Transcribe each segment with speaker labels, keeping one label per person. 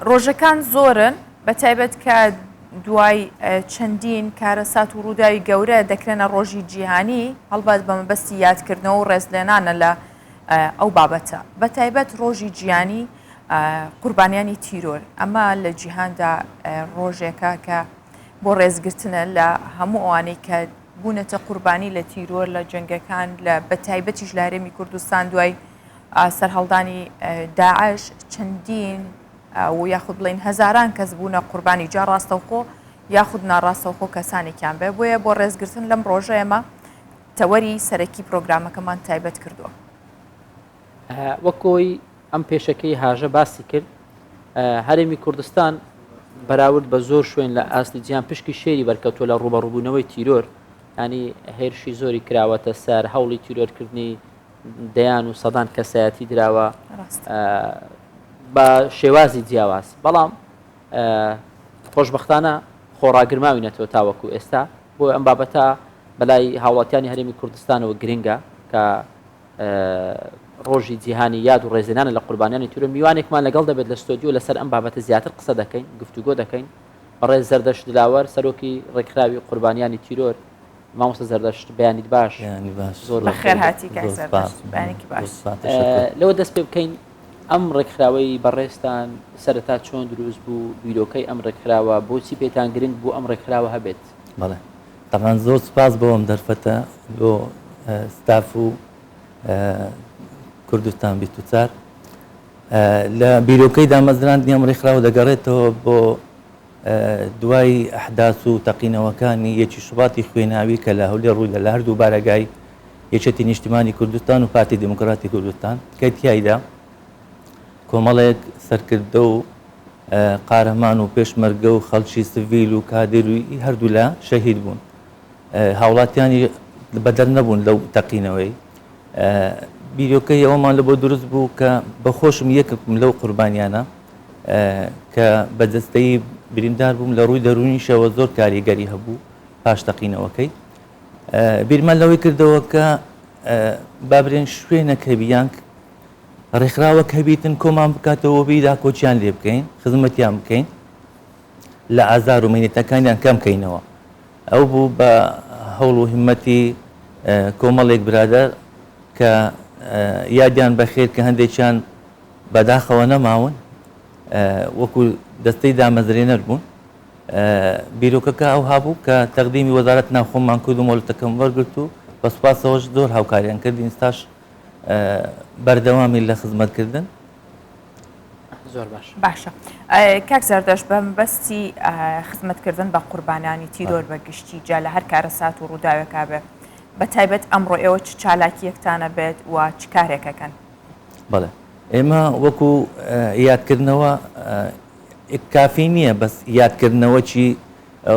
Speaker 1: ڕۆژەکان زۆرن بەتایبەت کە دوای چەندین کارەسات و ڕووداوی گەورە دەکرێنە ڕۆژی جیهانی هەڵبەت بە مەبەستی یادکردنەوە و ڕێزلێنانە لە ئەو بابەتە بەتایبەت ڕۆژی جیهانی قوربانیانی تیرۆر ئەمە لە جیهاندا ڕۆژێکە کە بۆ ڕێزگرتنە لە هەموو ئەوانەی کە بوونەتە قوربانی لە تیرۆر لە جەنگەکان لە بەتایبەتیش لە هەرێمی کوردستان دوای سەرهەڵدانی داعش چەندین و یاخود بڵین هەزاران کەس بوونە قوربانی جا ڕاستەوخۆ یاخود ناڕاستەوخۆ کەسانێکیان بێ بۆیە بۆ ڕێزگرتن لەم ڕۆژە ئێمە تەوەری سەرەکی پرۆگرامەکەمان تایبەت کردووە.
Speaker 2: وەکۆی ئەم پێشەکەی هاژە باسی کرد هەرێمی کوردستان بەراورد بە زۆر شوێن لە ئاستی جیان پشکی شێری بەرکەوتۆ لە ڕوبەڕووبوونەوەی تیرۆر ینی هێرشی زۆری کراوەتە سەر هەوڵی تیرۆرکردنی دەیان و سەدان کەسایەتی دراوە بە شێوازی جیاواز بەڵام خۆشببختانە خۆڕاگرماوینەتەوە تاوەکو ئێستا بۆ ئەم بابەتە بەلای هاوڵاتیانی هەرێمی کوردستانەوە گرنگە کە ڕۆژی جیهانی یاد و ڕێزێنانە لە قوربانیانی تیرۆر میوانێکمان لەگەڵ دەبێت لە ستۆدیۆ لەسەر ئەم بابەتە زیاتر قسە دەکەین گفتوگۆ دەکەین بەڕێز زەردەشت دلاوەر سەرۆکی ڕێکخراوی قوربانیانی تیرۆر مامۆستا زەردەشت بەیانیت باش
Speaker 1: زۆر بەخێر هاتی بەیانێکی باش
Speaker 2: لەوە دەست پێ بکەین ئەم ڕێکخراوەی بەڕێستان سەرەتا چۆن دروست بوو بیرۆکەی ئەم ڕێکخراوە بۆچی پێتان گرنگ بوو ئەم ڕێکخراوە هەبێت؟
Speaker 3: بەڵێ تەمان زۆر سپاس بۆم دەرفەتە بۆ ستاف و کوردستان 24 لە بیرۆکەی دامەزراندنی ئەم ڕێکخراوە دەگەڕێتەوە بۆ دوای ئەحداث و تەقینەوەکانی یەکی شوباتی خوێناوی کە لە هەولێر ڕووی لە هەردوو بارەگای یەکێتی نیشتیمانی کوردستان و پارتی دموکراتی کوردستان کە تیایدا کۆمەڵێک سەرکردە و قارەمان و پێشمەرگە و خەڵکی سڤیل و کادروی هەردوو لە شەهید بوون هاوڵاتیانی بەدەر نەبوون لەو تەقینەوەی بیرۆکەی ئەومان لە بۆ دروست بوو کە بەخۆشم یەکم لەو قوربانیانە کە بەدەستەی بریندار بووم لە ڕووی دەرونیشەوە زۆر کاریگەری هەبوو پاش تەقینەوەکەی بیرمان لەوەی کردەوە کە بابرێن شوێنەکە بیان ڕێکخراوە کەبیتن کۆمان بکاتەوە بیدا کۆچیان لێ بکەین خزمەتیان بکەین لە ئازار و مینێتەکانیان کەم بکەینەوە ئەو بوو بە هەوڵ و هیمەتی کۆمەڵێک برادەر کە یادیان بەخێر کە هەندێکیان بەداخەوە نەماون وەکو دەستەی دامەزرێنەر بوون بیرۆکەکە ئەو هابوو کە تەقدیمی وەزارەت ناوخۆمان کرد و مۆڵەتەکەم وەرگرت و بە سوپاسەوەش زۆر هاوکاریان کرد ئێستاش بەردەوامی لە خزمەتکردن.
Speaker 2: زۆر
Speaker 1: باشە کاک زەردەشت بە مەبەستی خزمەتکردن بە قوربانیانی تیرۆر بەگشتی جا لە هەر کارەسات و ڕووداوێکا بێ بەتایبەت ئەمڕۆ ئێوە چ چالاکیەکتانە بێت و چ کارێکەکەن؟
Speaker 3: بەڵێ ئێمە وەکو یادکردنەوە کافی نییە بەس یادکردنەوە چی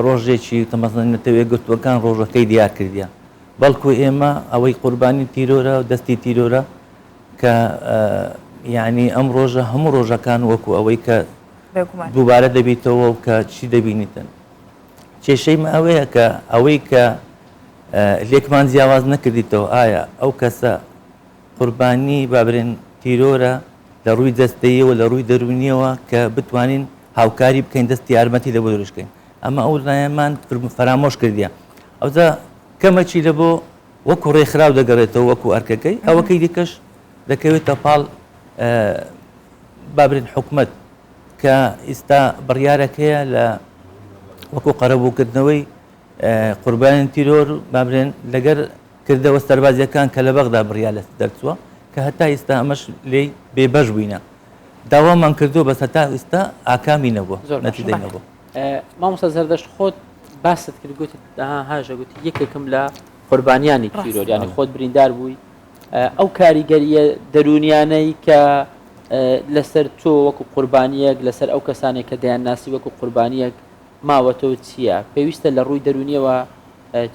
Speaker 3: ڕۆژێکی تەمەزنەتەوێت گرتوەکان ڕۆژەکەی دیار کردیان بەڵکو ئێمە ئەوەی قوربانی تیرۆرە و دەستی تیرۆرە کە یعنی ئەم ڕۆژە هەموو ڕۆژەکان وەکو ئەوەی کە دووبارە دەبیتەوە و کە چی دەبینیتن کێشەیم ئەوەیە کە ئەوەی کە لێکمان جیاواز نەکردیتەوە ئایا ئەو کەسە قوربانی بابرێن تیرۆرە لە ڕووی دەستەیەوە لە ڕووی دەرونیەوە کە بتوانین هاوکاری بکەین دەستی یارمەتی لە بۆ دروستکەین ئەمە ئەو لایەنمان فەرامۆش کردیە ئەوجا کەمەچی لە بۆ وەکو ڕێکخراو دەگەڕێتەوە وەکو ئەرکەکەی ئەوەکەی دیکەش دەکەوێتە پاڵ بابرێن حکومەت کە ئێستا بڕیارەکەیە لە وەکو قەرەبووکردنەوەی قوربانیان تیرۆر بابرێن لەگەر کردەوە سەربازیەکان کە لە بەغدا بڕیار لە دەرچووە کە هەتا ئێستا ئەمەش لێی بێبەش بووینە داوامان کردو بەس هەتا ئێستا ئاکامی نەبووە نەتیجەی نەبووە.
Speaker 2: مامۆستا زەردەشت خۆت باست کرد گوتت هاژە گوتی یەکێکم لە قوربانیانی تیرۆر یعنی خۆت بریندار بووی ئەو کاریگەریە دەرونیانەی کە لەسەر تۆ وەکو قوربانیەک لەسەر ئەو کەسانێک کە دەیانناسی وەکو قوربانیەک ماوەتەوە چییە؟ پێویستە لە ڕووی دەرونیەوە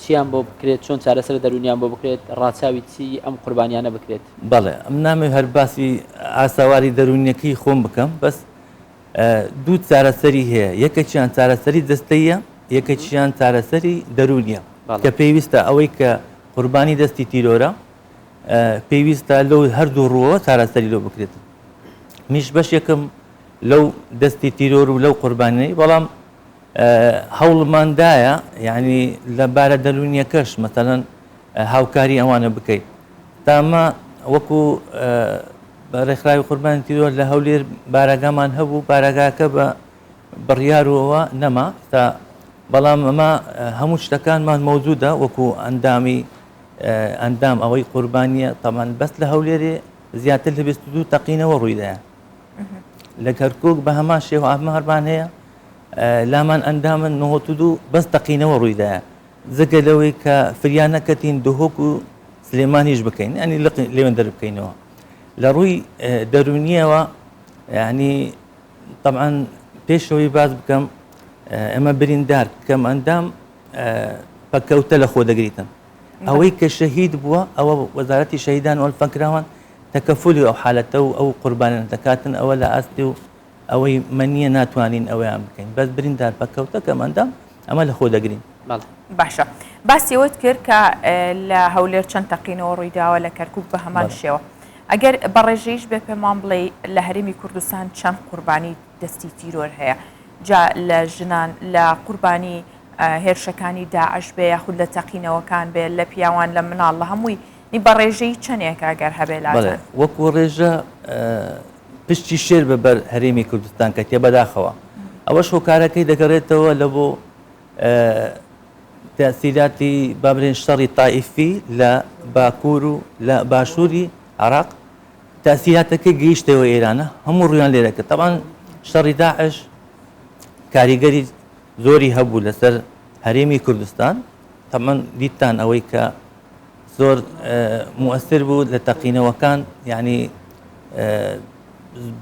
Speaker 2: چیان بۆ بکرێت چۆن چارەسەر دەرونیان بۆ بکرێت ڕاچاوی چی ئەم قوربانیانە بکرێت؟
Speaker 3: بەڵێ ئەم نامێ هەر باسی ئاساواری دەرونیەکەی خۆم بکەم بەس دوو چارەسەری هەیە یەکێکیان چارەسەری دەستەیە یەکێکیان چارەسەری دەرونیە کە پێویستە ئەوەی کە قوربانی دەستی تیرۆرە پێویستە لەو هەردوو ڕووەوە چارەسەری لۆ بکرێت میش بەش یەکەم لەو دەستی تیرۆر و لەو قوربانەی بەڵام هەوڵماندایە یعنی لە بارە دەرونیەکەش مەسەڵەن هاوکاری ئەوانە بکەیت تامە وەکو ڕێکخراوی قوربانی تیرۆر لە هەولێر بارەگامان هەبوو بارەگاکە بە بڕیارەوە نەما تا بەڵام ئەمە هەموو شتەکانمان مەوجودە وەکو ئەندام ئەوەی قوربانیە تەمان بەس لە هەولێرێ زیاتر لە 22 تەقینەوە ڕوویدایە لە کەرکووک بە هەمان شێوە ئامارمان هەیە لامان ئەندامن 92 بەس تەقینەوە ڕوویدایە جگە لەوەی کە فریان نەکەتین دهۆک و سلێمانیش بکەین ئەنی لێوێن دەربکەینەوە لە ڕووی دەرونیەوە یعنی طبعاً پێشەوەی باز بکەم ئەمە بریندار کەم ئەندام پەکەوتە لە خۆ دەگریتن ئەوەی کە شەهید بووە ئەوە وەزارەتی شەهیدان وەڵفەکراوان تەکەفولی ئەو حالەتە و ئەو قوربانیان دەکاتن ئەوە لە ئاستی و ئەوەی منیە ناتوانین ئەوەیان بکەین بەس بریندار پەکەوتە کەم ئەندام ئەمە لە خۆ دەگرین
Speaker 1: باشە باسی ئەوت کرد کە لە هەولێر چەند تەقینەوە ڕوویداوە لە کەرکووک بە هەمان شێوە ئەگەر بەڕێژەیش بێ پێمان بڵێ لە هەرێمی کوردستان چەند قوربانی دەستی تیرۆر هەیە جا لە ژنان لە قوربانی هێرشەکانی داعش بێ یاخود لە تەقینەوەکان بێ لە پیاوان لە مناڵ لە هەمووی نی بە ڕێژەی چەندێک ئەگەر هەبێ لاتان
Speaker 3: وەکو ڕێژە پشتی شێر بەبەر هەرێمی کوردستان کە تێ بەداخەوە ئەوەش هۆکارەکەی دەگەڕێتەوە لە بۆ تەسیلاتی بابرێن شەڕی تائیفی لە باکوور و لە باشووری عراق تەسیلاتەکەی گەیشتەوە ئێرانە هەموو ڕویان لێرەکە طبعاً شەڕی داعش کاریگەری زۆری هەبوو لەسەر هەرێمی کوردستان طبعاً دیتان ئەوەی کە زۆر مؤثر بوو لە تەقینەوەکان یعنی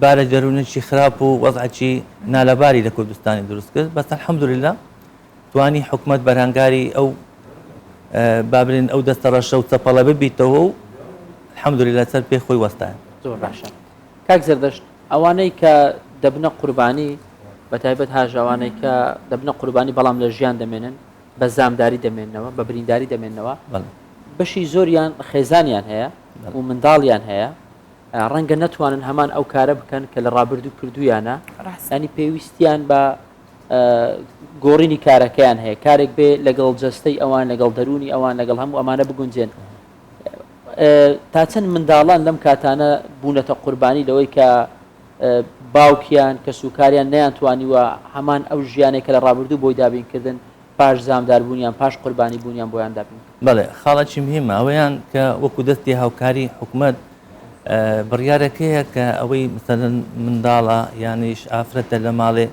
Speaker 3: بارە دەرونێکی خراپ و وەزعی نالەباری لە کوردستانی دروست کرد بەس الحەمدولله توانی حکومەت بەرهەنگاری ئەو بابرین ئەو دەستە ڕەشە و چەپەڵە ببیتەوە و الحەمدولله سەر پێ خۆی وەستایە
Speaker 2: زۆر باشە کاک زەردەشت ئەوانەی کە دەبنە قوربانی بە تایبەت هاژ ئەوانەی کە دەبنە قوربانی بەڵام لە ژیان دەمێنن بە زامداری دەمێننەوە بە برینداری دەمێننەوە بەشی زۆریان خێزانیان هەیە و منداڵیان هەیە ڕەنگە نەتوانن هەمان ئەو کارە بکەن کە لە ڕابردوو کردویانە ینی پێویستیان بە گۆڕینی کارەکەیان هەیە کارێک بێ لەگەڵ جەستەی ئەوان لەگەڵ دەرونی ئەوان لەگەڵ هەموو ئەمانە بگونجێن تا چەند منداڵان لەم کاتانە بوونەتە قوربانی لەوەی کە باوکیان کە سوکاریان نەیانتوانیوە هەمان ئەو ژیانێک کە لە ڕابردوو بۆی دابینکردن پاش زامدار بوونیان پاش قوربانی بوونیان بۆیان دابین
Speaker 3: بەڵێ خاڵەکی مهمە ئەوەیان کە وەکو دەستی هاوکاری حکومەت بڕیارەکەیە کە ئەوەی مثلەن منداڵە یانیش ئافرەتە لە ماڵێ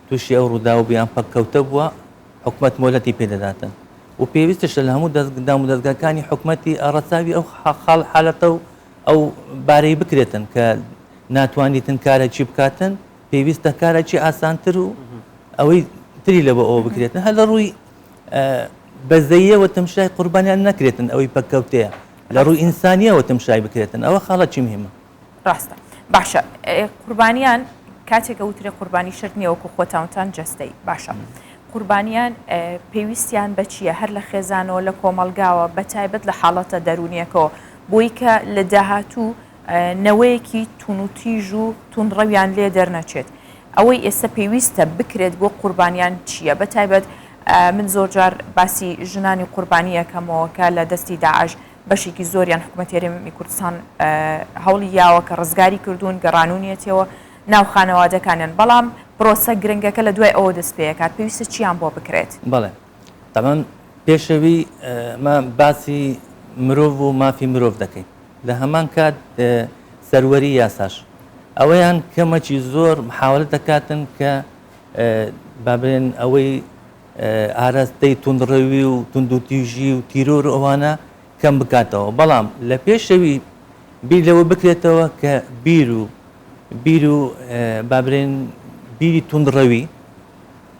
Speaker 3: تووشی ئەو ڕوودا و بیان پەککەوتە بووە حکومەت مۆلەتی پێدەداتن و پێویستش لە هەموو دەستگدام و دەستگاکانی حکومەتی ئاڕەساوی ئەو خاڵ حالەتە و ئەو بارەی بکرێتن کە ناتوانیتن کارێکی بکاتن پێویستە کارێکی ئاسانتر و ئەوەی تری لە بە ئەوە بکرێتن هەر لە ڕووی بەزەیەوە تەمشای قوربانیان نەکرێتن ئەوەی پەککەوتەیە لە ڕووی ئینسانیەوە تەمشای بکرێتن ئەوە خاڵەکی مهمە
Speaker 1: ڕاستە باشە قوربانیان کاتێکە وترێ قوربانی شرت نییە وەکو خۆتاوتان جەستەی باشە قوربانیان پێویستیان بە چییە هەر لە خێزانەوە لە کۆمەلگاوە بە تایبەت لە حاڵەتە دەرونیەکەەوە بۆی کە لە داهاتوو نەوەیەکی تونوتیژ و تونڕەویان لێ دەرنەچێت ئەوەی ئێستا پێویستە بکرێت بۆ قوربانیان چییە بە تایبەت من زۆر جار باسی ژنانی قوربانی یەکەمەوە کە لە دەستی داعش بەشێکی زۆریان حکوومەتی هەرێمی کوردستان هەوڵی یاوە کە ڕزگاری کردوون گەڕانونیەتەوە ناو خانەوادەکانیان بەڵام پرۆسە گرنگەکە لە دوای ئەوە دەست پێکات پێویستە چیان بۆ بکرێت
Speaker 3: بەڵێ تەمام پێشەوی باسی مرۆڤ و مافی مرۆڤ دەکەین لە هەمان کات سەروەری یاساش ئەوەیان کەمەکی زۆر محاولە دەکاتن کە بابرێن ئەوەی ئاراستەی توندڕەوی و توندوتیژی و تیرۆر ئەوانە کەم بکاتەوە بەڵام لە پێشەوی بیر لەوە بکرێتەوە کە بیر و بابرێن بیری توندڕەوی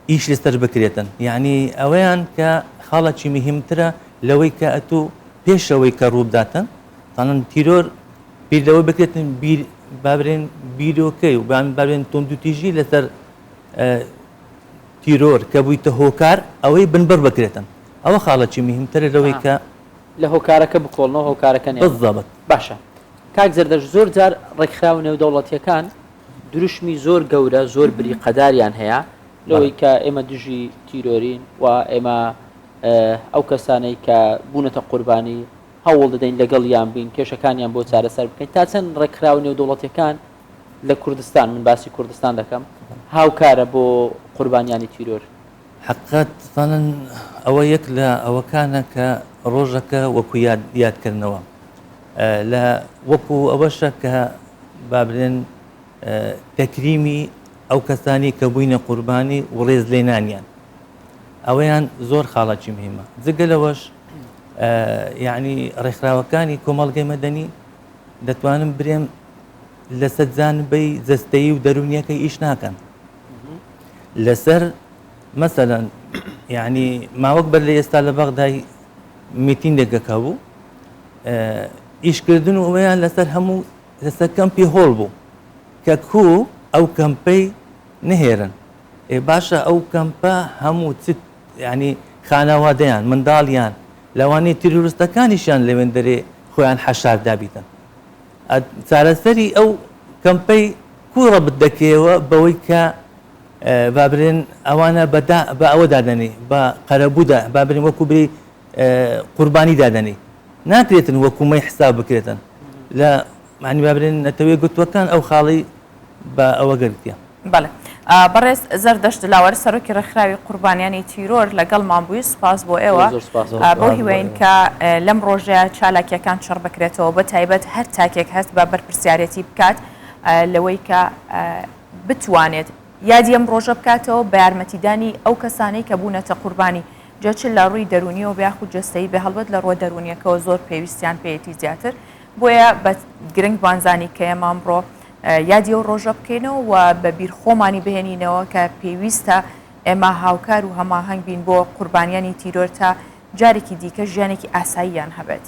Speaker 3: ئیش لەسەر بکرێتن یعنی ئەوەیان کە خاڵەکی مهمترە لەوەی کە ئەتوو پێشەوەی کە ڕووبداتن تاەن تیرۆر بیر لەوە بکرێتن بابرێن بیرۆکەی و بابرێن توندوتیژی لەسەر تیرۆر کە بوویتە هۆکار ئەوەی بنبەر بکرێتن ئەوە خاڵەکی مهمترە لەوەی کە
Speaker 2: لە هۆکارەکە بکۆڵنەوە هۆکارەکە
Speaker 3: بالضبط
Speaker 2: باشە کاک زەردەشت زۆر جار ڕێکخراوە نێودەوڵەتیەکان دروشمی زۆر گەورە زۆر بری قەداریان هەیە لەوەی کە ئێمە دژی تیرۆرین و ئێمە ئەو کەسانەی کە بوونەتە قوربانی هەوڵ دەدەین لەگەڵیان بین کێشەکانیان بۆ چارەسەر بکەین تا چەند ڕێکخراو نێودوڵەتیەکان لە کوردستان من باسی کوردستان دەکەم هاوکارە بۆ قوربانیانی تیرۆر
Speaker 3: حقیقت ئەوە یەک لە ئەوەکانە کە ڕۆژەکە وەکو یادکردنەوە لە وەکو ئەوەشە کە بابرێن تەکریمی ئەو کەسانی کە بووینە قوربانی و ڕێز لێنانیان ئەوەیان زۆر خاڵەکی مهمە جگە لەوەش یعنی ڕێکخراوەکانی کۆمەڵگەی مەدەنی دەتوانم برێم لەسەر جانبەی جەستەیی و دەرونیەکەی ئیش ناکەن لەسەر مەسەلەن یعنی ماوەک بەر لە ئێستا لە بەغدای میتینگێکەکە بوو ئیشکردن و ئەوەیان لەسەر هەموو لەسەر کەمپی هۆڵ بوو کە کوو ئەو کەمپەی نهێرن باشە ئەو کەمپە هەموو چ ینی خانەوادەیان منداڵیان لەوانەیە تیرۆریستەکانیشیان لەوێن دەرێ خۆیان حەشار دابیتن چارەسەری ئەو کەمپەی کوڕە ڕەبت دەکەوە بەوەی کە بابرێن ئەوانە بە ئەوە دادەنی بە قەرەبوودا بابرێن وەکو بری قوربانی دادەنی ناکرێتن وەکومەی حساب بکرێتن لە معنی بابرێن نەتەوەی گوتوەکان ئەو خاڵی بە ئەوە گرتیە
Speaker 1: بەڵێ بەڕێز زەردەشت لاوەر سەرۆکی ڕێکخراوی قوربانیانی تیرۆر لەگەڵمان بووی سپاس بۆ ئێوە بۆ هیوەین کە لەم ڕۆژەیە چالاکیەکان چڕ بکرێتەوە بە تایبەت هەر تاکێک هەست بە بەرپرسیارەتی بکات لەوەی کە بتوانێت یادی ئەم ڕۆژە بکاتەوە بە یارمەتیدانی ئەو کەسانەی کە بوونەتە قوربانی جەچل لە ڕووی دەرونیەوە بیاخود جەستەیی بە هەڵبەت لە ڕۆ دەرونیەکەەوە زۆر پێویستیان پێیەتی زیاتر بۆیە بە گرنگ بانزانی کە ئێمە ئەمڕۆ یادی ئەو ڕۆژە بکەینەوە و بە بیر خۆمانی بهێنینەوە کە پێویستە ئێمە هاوکار و هەماهەنگ بین بۆ قوربانیانی تیرۆر تا جارێکی دیکە ژیانێکی ئاساییان هەبێت.